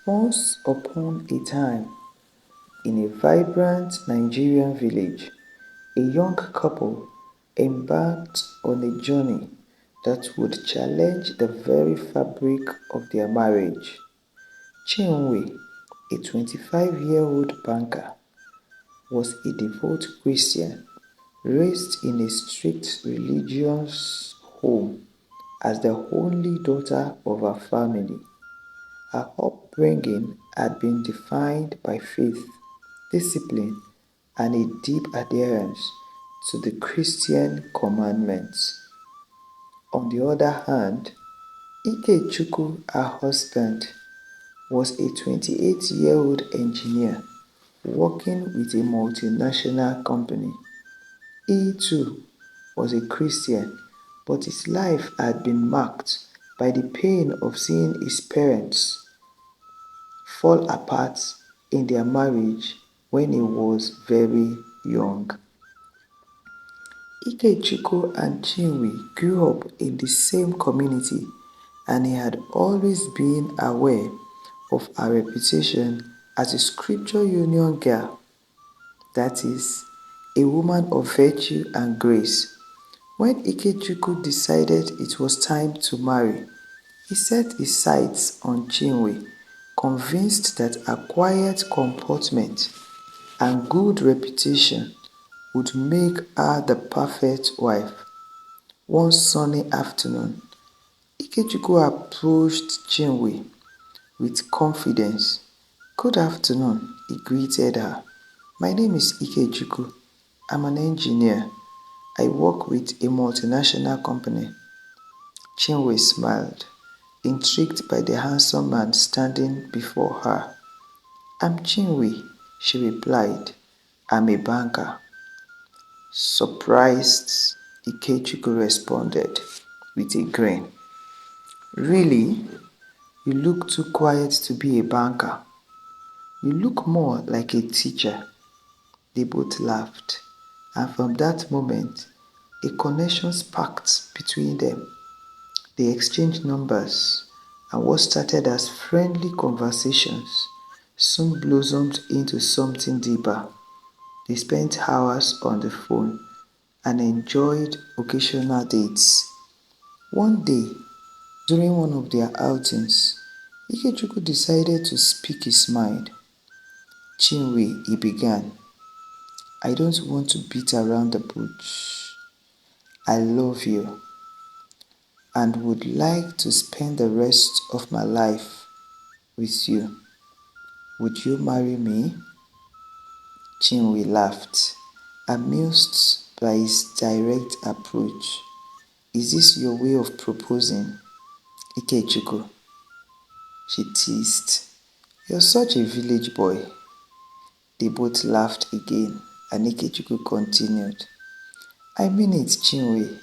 Once upon a time, in a vibrant Nigerian village, a young couple embarked on a journey that would challenge the very fabric of their marriage. Chinwe, a 25-year-old banker, was a devout Christian raised in a strict religious home as the only daughter of her family. Her upbringing had been defined by faith, discipline, and a deep adherence to the Christian commandments. On the other hand, Ikechukwu, her husband, was a 28-year-old engineer working with a multinational company. He too was a Christian, but his life had been marked by the pain of seeing his parents fall apart in their marriage when he was very young. Ikechukwu and Chinwe grew up in the same community, and he had always been aware of her reputation as a scripture union girl, that is, a woman of virtue and grace. When Ikechukwu decided it was time to marry, he set his sights on Chinwe, convinced that her quiet comportment and good reputation would make her the perfect wife. One sunny afternoon, Ikechukwu approached Chinwe with confidence. "Good afternoon," he greeted her. "My name is Ikechukwu. I'm an engineer. I work with a multinational company." Chinwe smiled, intrigued by the handsome man standing before her. "I'm Chinwe," she replied. "I'm a banker." Surprised, Ikechukwu responded with a grin. "Really? You look too quiet to be a banker. You look more like a teacher." They both laughed, and from that moment, a connection sparked between them. They exchanged numbers, and what started as friendly conversations soon blossomed into something deeper. They spent hours on the phone and enjoyed occasional dates. One day, during one of their outings, Ikechukwu decided to speak his mind. "Chinwe," he began, "I don't want to beat around the bush. I love you and would like to spend the rest of my life with you. Would you marry me?" Chinwe laughed, amused by his direct approach. "Is this your way of proposing, Ikechukwu?" she teased. "You're such a village boy." They both laughed again, and Ikechukwu continued. "I mean it, Chinwe.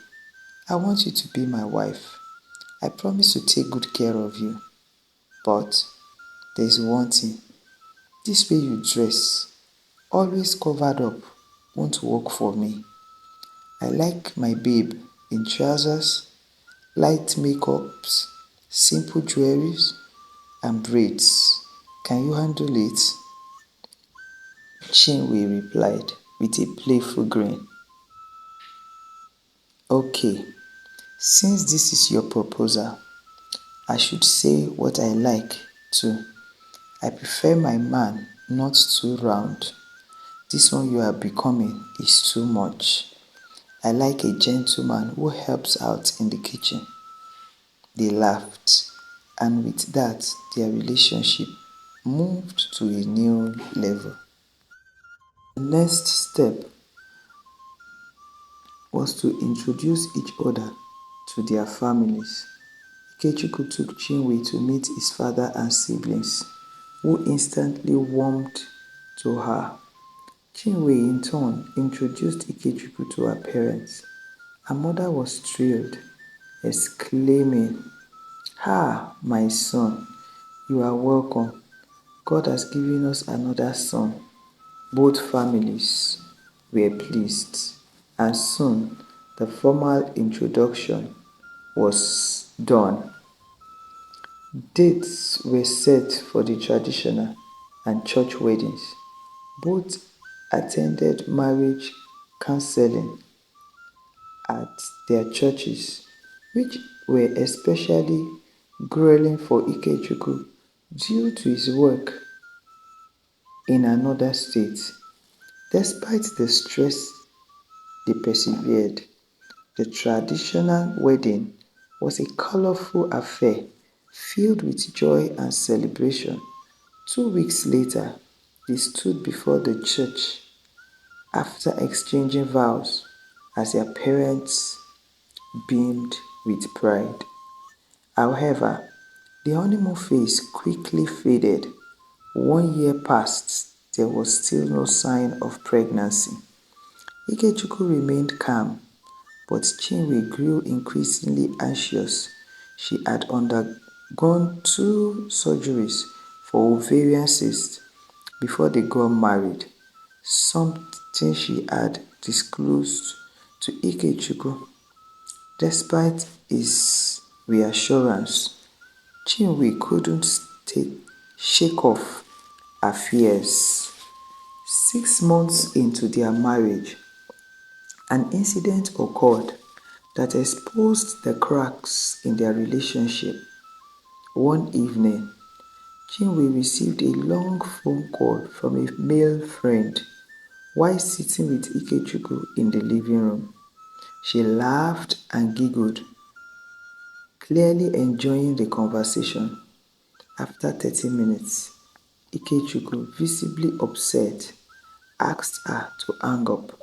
I want you to be my wife. I promise to take good care of you. But there's one thing. This way you dress, always covered up, won't work for me. I like my babe in trousers, light makeups, simple jewelries, and braids. Can you handle it?" Chinwe replied with a playful grin. "Okay, since this is your proposal, I should say what I like too. I prefer my man not too round. This one you are becoming is too much. I like a gentleman who helps out in the kitchen." They laughed, and with that, their relationship moved to a new level. The next step was to introduce each other to their families. Ikechukwu took Chinwe to meet his father and siblings, who instantly warmed to her. Chinwe in turn introduced Ikechukwu to her parents. Her mother was thrilled, exclaiming, "Ah, my son, you are welcome. God has given us another son." Both families were pleased, and soon the formal introduction was done. Dates were set for the traditional and church weddings. Both attended marriage counseling at their churches, which were especially grueling for Ikechukwu due to his work in another state. Despite the stress, they persevered. The traditional wedding was a colorful affair filled with joy and celebration. 2 weeks later, they stood before the church after exchanging vows as their parents beamed with pride. However, the honeymoon phase quickly faded. 1 year passed, there was still no sign of pregnancy. Ikechukwu remained calm, but Chinwe grew increasingly anxious. She had undergone 2 surgeries for ovarian cysts before they got married, something she had disclosed to Ikechukwu. Despite his reassurance, Chinwe couldn't shake off her fears. 6 months into their marriage, an incident occurred that exposed the cracks in their relationship. One evening, Chinwe received a long phone call from a male friend while sitting with Ikechukwu in the living room. She laughed and giggled, clearly enjoying the conversation. After 30 minutes, Ikechukwu, visibly upset, asked her to hang up.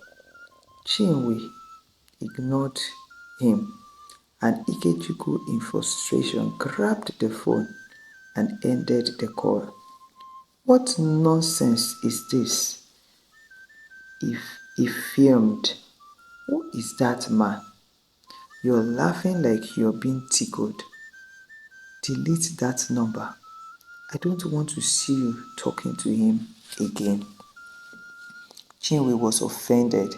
Chinwe ignored him, and Ikechukwu, in frustration, grabbed the phone and ended the call. What nonsense is this? He fumed. Who is that man? You're laughing like you're being tickled. Delete that number. I don't want to see you talking to him again. Chinwe was offended.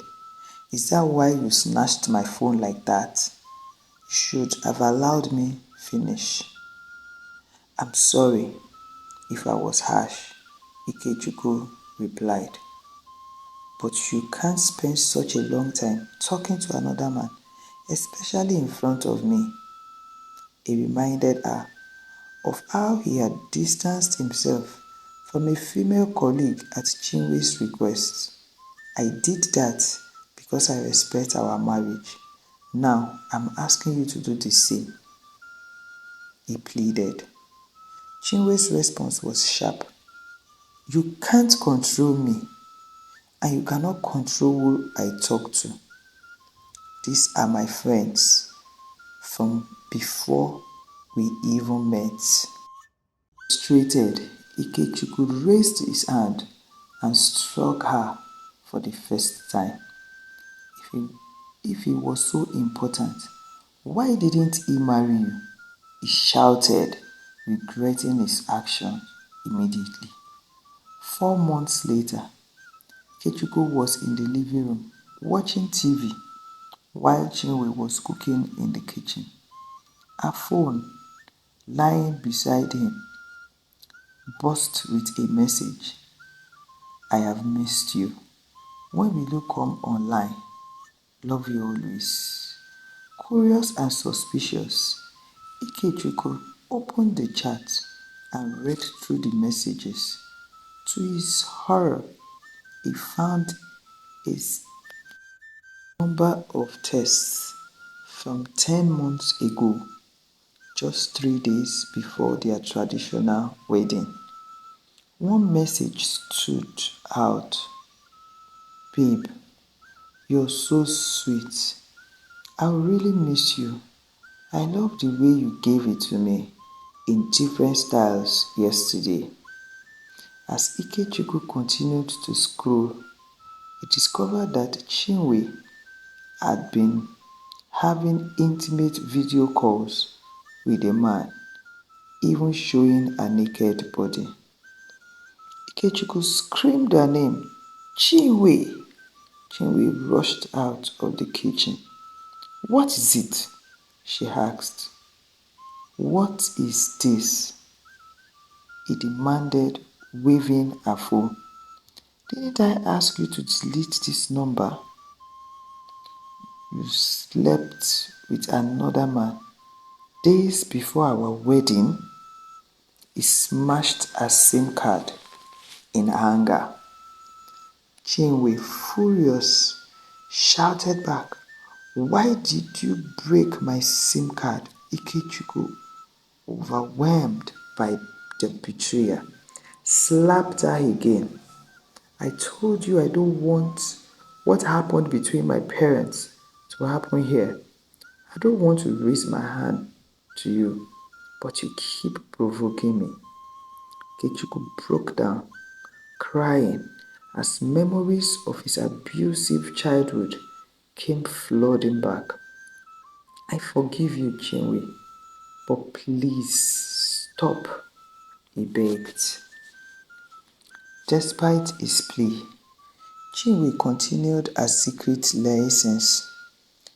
Is that why you snatched my phone like that? You should have allowed me finish. I'm sorry if I was harsh, Ikechukwu replied. But you can't spend such a long time talking to another man, especially in front of me. He reminded her of how he had distanced himself from a female colleague at Chinwe's request. I did that because I respect our marriage. Now I'm asking you to do the same, he pleaded. Chinwe's response was sharp. You can't control me, and you cannot control who I talk to. These are my friends from before we even met. Frustrated, Ikechukwu raised his hand and struck her for the first time. If he was so important, why didn't he marry you? He shouted, regretting his action immediately. 4 months later, Ikechukwu was in the living room watching TV while Chinwe was cooking in the kitchen. Her phone, lying beside him, buzzed with a message. I have missed you. When will you come online? Love you always. Curious and suspicious, Ikechukwu opened the chat and read through the messages. To his horror, he found a number of texts from 10 months ago, just 3 days before their traditional wedding. One message stood out. Babe, you're so sweet. I'll really miss you. I love the way you gave it to me in different styles yesterday. As Ikechukwu continued to scroll, he discovered that Chinwe had been having intimate video calls with a man, even showing a naked body. Ikechukwu screamed her name, Chinwe! Chinwe rushed out of the kitchen. What is it? She asked. "What is this?" he demanded, waving her phone. "Didn't I ask you to delete this number? You slept with another man days before our wedding." He smashed her SIM card in anger. Chinwe, furious, shouted back, "Why did you break my SIM card?" Ikechukwu, overwhelmed by the betrayal, slapped her again. "I told you I don't want what happened between my parents to happen here. I don't want to raise my hand to you, but you keep provoking me." Ikechukwu broke down, crying as memories of his abusive childhood came flooding back. "I forgive you, Chinwe, but please stop," he begged. Despite his plea, Chinwe continued her secret liaisons.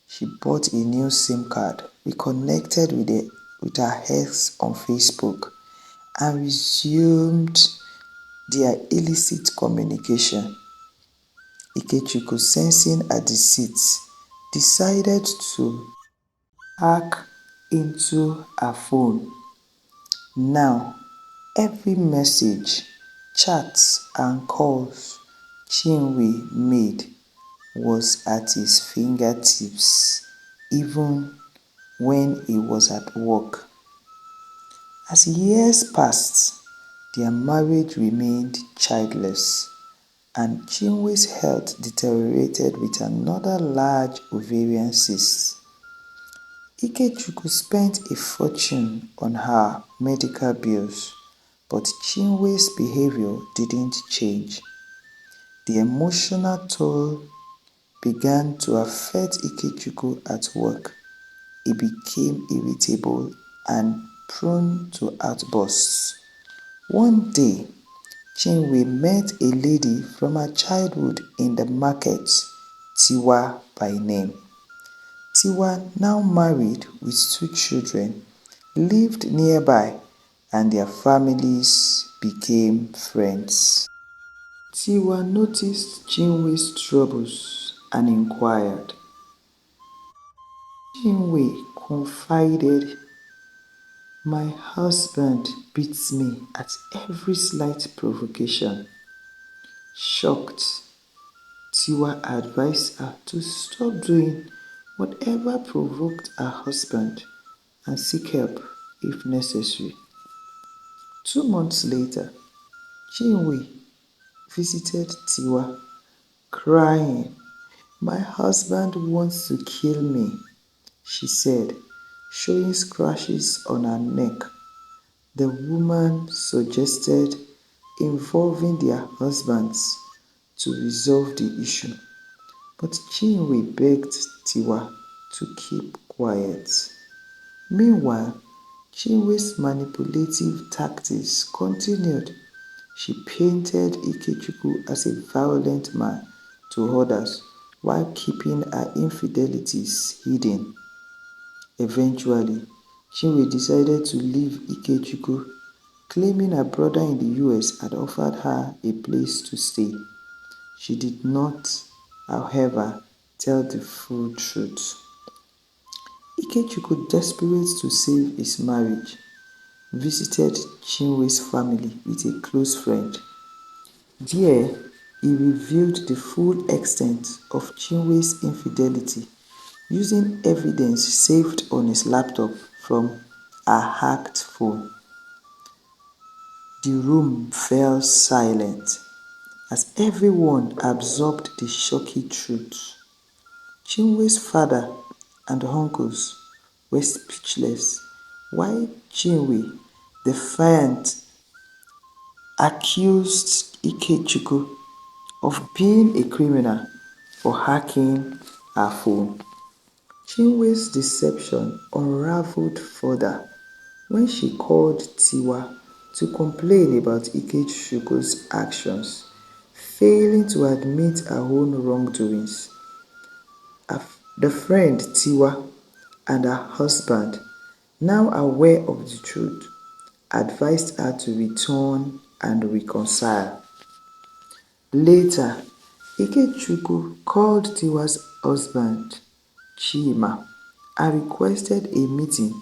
She bought a new SIM card, reconnected with her ex on Facebook, and resumed their illicit communication. Ikechukwu, sensing her deceit, decided to hack into her phone. Now, every message, chats, and calls Chinwe made was at his fingertips, even when he was at work. As years passed, their marriage remained childless, and Chinwe's health deteriorated with another large ovarian cyst. Ikechukwu spent a fortune on her medical bills, but Chinwe's behavior didn't change. The emotional toll began to affect Ikechukwu at work. He became irritable and prone to outbursts. One day, Chinwe met a lady from her childhood in the market, Tiwa by name. Tiwa, now married with 2 children, lived nearby, and their families became friends. Tiwa noticed Chinwe's troubles and inquired. Chinwe confided, "My husband beats me at every slight provocation." Shocked, Tiwa advised her to stop doing whatever provoked her husband and seek help if necessary. 2 months later, Chinwe visited Tiwa, crying, "My husband wants to kill me," she said, showing scratches on her neck. The woman suggested involving their husbands to resolve the issue, but Chinwe begged Tiwa to keep quiet. Meanwhile, Chinwe's manipulative tactics continued. She painted Ikechukwu as a violent man to others while keeping her infidelities hidden. Eventually, Chinwe decided to leave Ikechukwu, claiming her brother in the US had offered her a place to stay. She did not, however, tell the full truth. Ikechukwu, desperate to save his marriage, visited Chinwe's family with a close friend. There, he revealed the full extent of Chinwe's infidelity, using evidence saved on his laptop from a hacked phone. The room fell silent as everyone absorbed the shocking truth. Chinwe's father and uncles were speechless, while Chinwe, defiant, accused Ikechukwu of being a criminal for hacking her phone. Chinwe's deception unraveled further when she called Tiwa to complain about Ikechukwu's actions, failing to admit her own wrongdoings. The friend Tiwa and her husband now aware of the truth, advised her to return and reconcile. Later, Ikechukwu called Tiwa's husband, Chima, and requested a meeting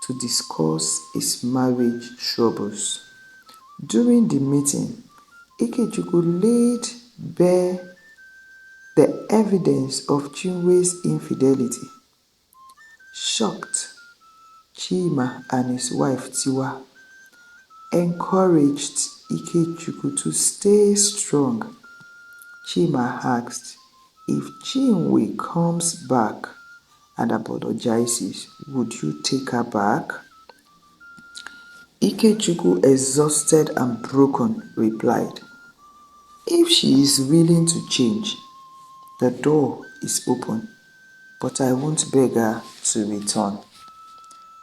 to discuss his marriage troubles. During the meeting, Ikechukwu laid bare the evidence of Chinwe's infidelity. Shocked, Chima and his wife Tiwa encouraged Ikechukwu to stay strong. Chima asked, if Chinwe comes back and apologizes, would you take her back? Ikechukwu, exhausted and broken, replied, if she is willing to change, the door is open, but I won't beg her to return.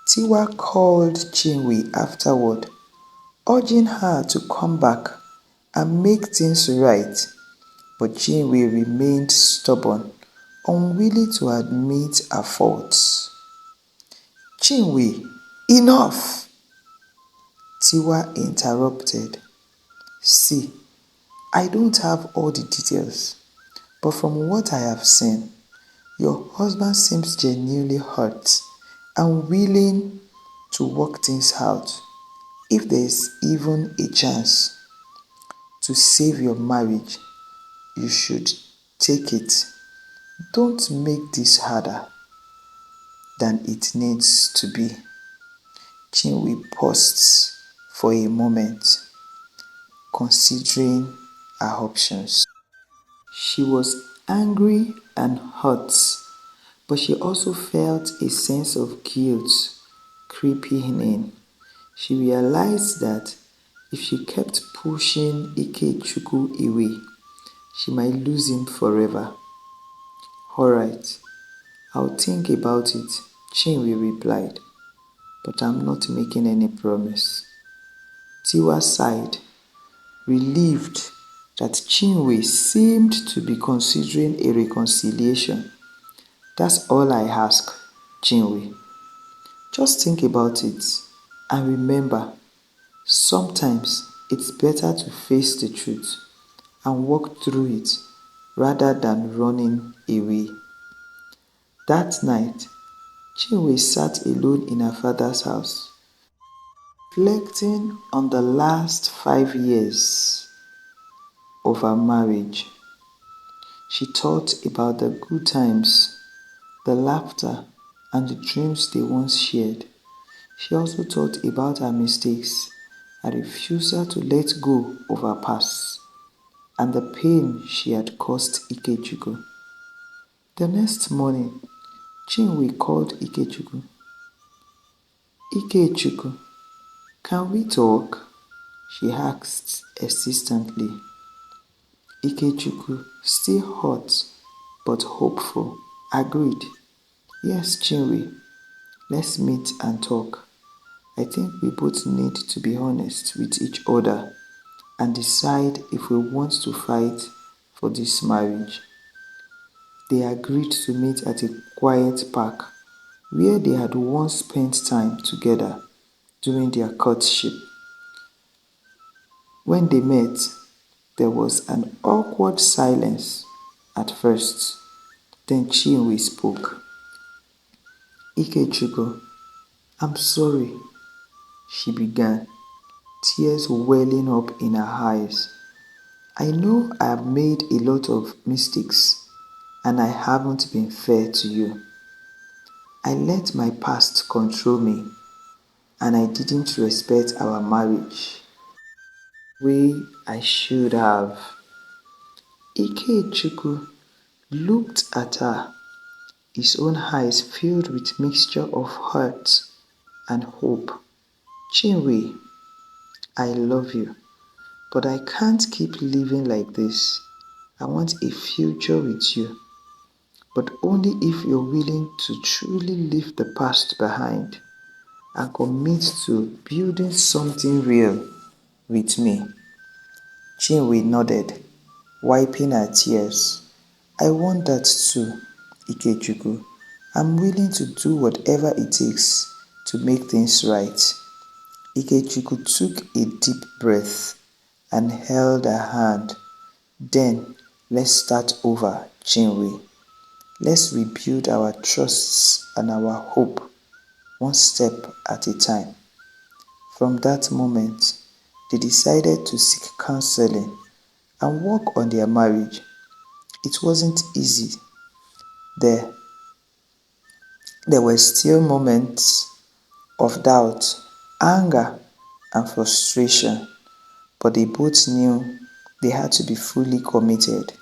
Tiwa called Chinwe afterward, urging her to come back and make things right, but Chinwe remained stubborn, unwilling to admit her faults. Chinwe, enough! Tiwa interrupted. See, I don't have all the details, but from what I have seen, your husband seems genuinely hurt and willing to work things out. If there is even a chance to save your marriage, you should take it. Don't make this harder than it needs to be. Chinwe paused for a moment, considering her options. She was angry and hurt, but she also felt a sense of guilt creeping in. She realized that if she kept pushing Ikechukwu away, she might lose him forever. Alright, I'll think about it, Chinwe replied, but I'm not making any promise. Tiwa sighed, relieved that Chinwe seemed to be considering a reconciliation. That's all I ask, Chinwe. Just think about it and remember, sometimes it's better to face the truth and walk through it rather than running away. That night, Chinwe sat alone in her father's house, reflecting on the last 5 years of her marriage. She thought about the good times, the laughter, and the dreams they once shared. She also thought about her mistakes, her refusal to let go of her past, and the pain she had caused Ikechukwu. The next morning, Chinwe called Ikechukwu. Ikechukwu, can we talk? She asked persistently. Ikechukwu, still hot but hopeful, agreed. Yes, Chinwe, let's meet and talk. I think we both need to be honest with each other and decide if we want to fight for this marriage. They agreed to meet at a quiet park where they had once spent time together during their courtship. When they met, there was an awkward silence at first. Then Chinwe spoke. Ikechukwu, I'm sorry, she began, tears welling up in her eyes. I know I have made a lot of mistakes and I haven't been fair to you. I let my past control me and I didn't respect our marriage the way I should have. Ikechukwu looked at her, his own eyes filled with mixture of hurt and hope. Chinwe, I love you, but I can't keep living like this. I want a future with you, but only if you're willing to truly leave the past behind and commit to building something real with me. Chinwe nodded, wiping her tears. I want that too, Ikechukwu. I'm willing to do whatever it takes to make things right. Ikechukwu took a deep breath and held her hand. Then, let's start over, Chinwe. Let's rebuild our trusts and our hope, one step at a time. From that moment, they decided to seek counseling and work on their marriage. It wasn't easy. There, there were still moments of doubt, anger, and frustration, but they both knew they had to be fully committed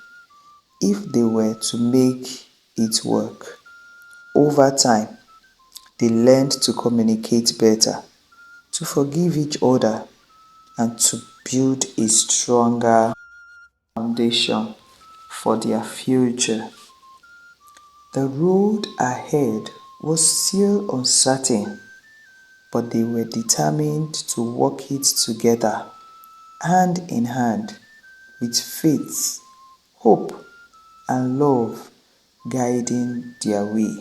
if they were to make it work. Over time, they learned to communicate better, to forgive each other, and to build a stronger foundation for their future. The road ahead was still uncertain, but they were determined to walk it together, hand in hand, with faith, hope, and love guiding their way.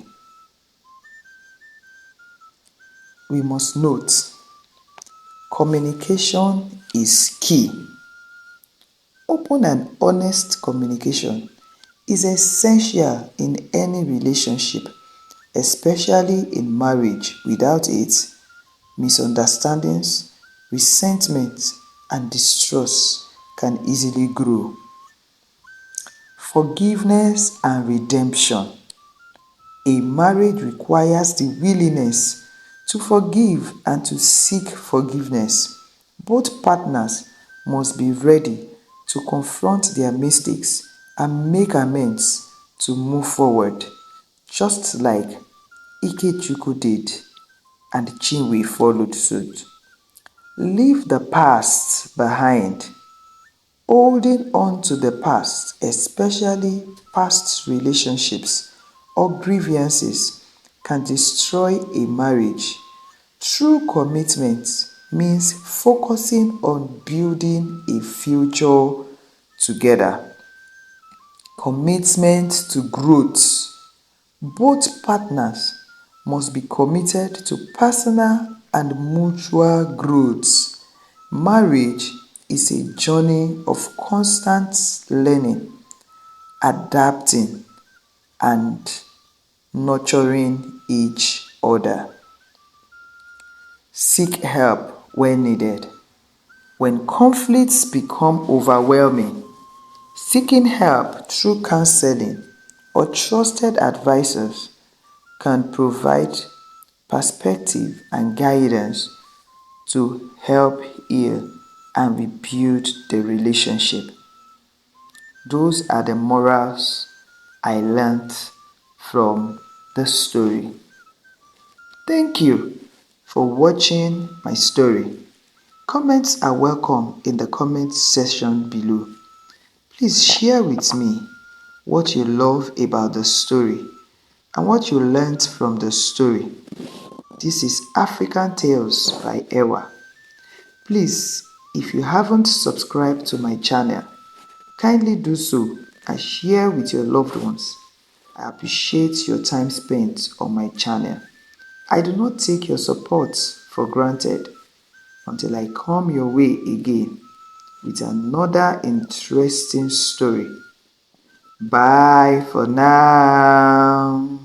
We must note, communication is key. Open and honest communication is essential in any relationship, especially in marriage. Without it, misunderstandings, resentment, and distrust can easily grow. Forgiveness and redemption. A marriage requires the willingness to forgive and to seek forgiveness. Both partners must be ready to confront their mistakes and make amends to move forward, just like Ikechukwu did and Chinwe followed suit. Leave the past behind. Holding on to the past, especially past relationships or grievances, can destroy a marriage. True commitment means focusing on building a future together. Commitment to growth. Both partners must be committed to personal and mutual growth. Marriage is a journey of constant learning, adapting, and nurturing each other. Seek help when needed. When conflicts become overwhelming, seeking help through counseling or trusted advisors can provide perspective and guidance to help heal and rebuild the relationship. Those are the morals I learned from the story. Thank you for watching my story. Comments are welcome in the comment section below. Please share with me what you love about the story and what you learned from the story. This is African Tales by Ewa. Please, if you haven't subscribed to my channel, kindly do so and share with your loved ones. I appreciate your time spent on my channel. I do not take your support for granted until I come your way again with another interesting story. Bye for now.